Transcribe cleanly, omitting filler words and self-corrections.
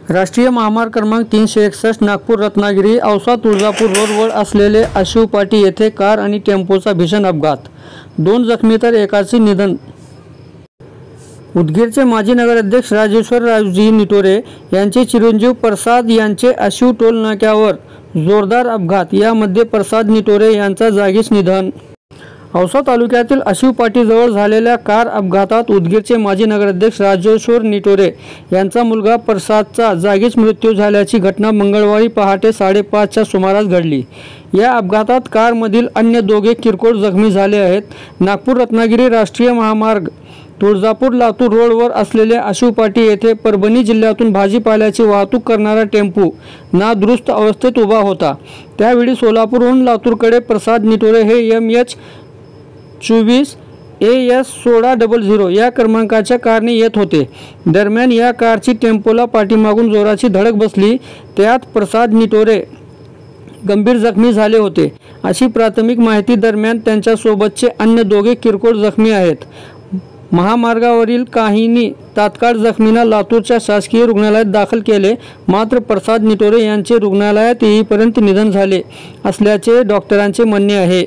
राष्ट्रीय महामार्ग क्रमांक 361 नागपूर रत्नागिरी औसा तुळजापूर रोडवर असलेले आशिवपाटी येथे कार आणि टेम्पोचा भीषण अपघात, 2 जखमी तर एकाचे निधन। उदगीरचे माजी नगराध्यक्ष राजेश्वररावजी निटोरे यांचे चिरंजीव प्रसाद यांचे आशिव टोल नाक्यावर जोरदार अपघात, यामध्ये प्रसाद निटोरे यांचा जागीच निधन। औसा तालुक्यातील आशिवपाटीजवळ झालेल्या कार अपघातात उदगीरचे माजी नगराध्यक्ष राजेश्वर निटोरे यांचा मुलगा प्रसादचा जागीच मृत्यू झाल्याची घटना मंगळवारी पहाटे 5:30च्या सुमारास घडली। या अपघातात कारमधील अन्य दोघे किरकोळ जखमी झाले आहेत। नागपूर रत्नागिरी राष्ट्रीय महामार्ग तुळजापूर लातूर रोडवर असलेल्या आशिवपाटी येथे परभणी जिल्ह्यातून भाजीपाल्याची वाहतूक करणारा टेम्पो नादुरुस्त अवस्थेत उभा होता। त्यावेळी सोलापूरहून लातूरकडे प्रसाद निटोरे हे MH24 AS 1600 या क्रमांकाच्या कारने येत होते। दरम्यान या कारची टेम्पोला पाठीमागून जोराची धडक बसली, त्यात प्रसाद निटोरे गंभीर जखमी झाले होते, अशी प्राथमिक माहिती। दरम्यान त्यांच्या सोबतचे अन्य दोघे किरकोळ जखमी आहेत। महामार्गावरील काहींनी तात्काळ जखमींना लातूरच्या शासकीय रुग्णालयात दाखल केले, मात्र प्रसाद निटोरे यांचे रुग्णालयात येईपर्यंत निधन झाले असल्याचे डॉक्टरांचे म्हणणे आहे।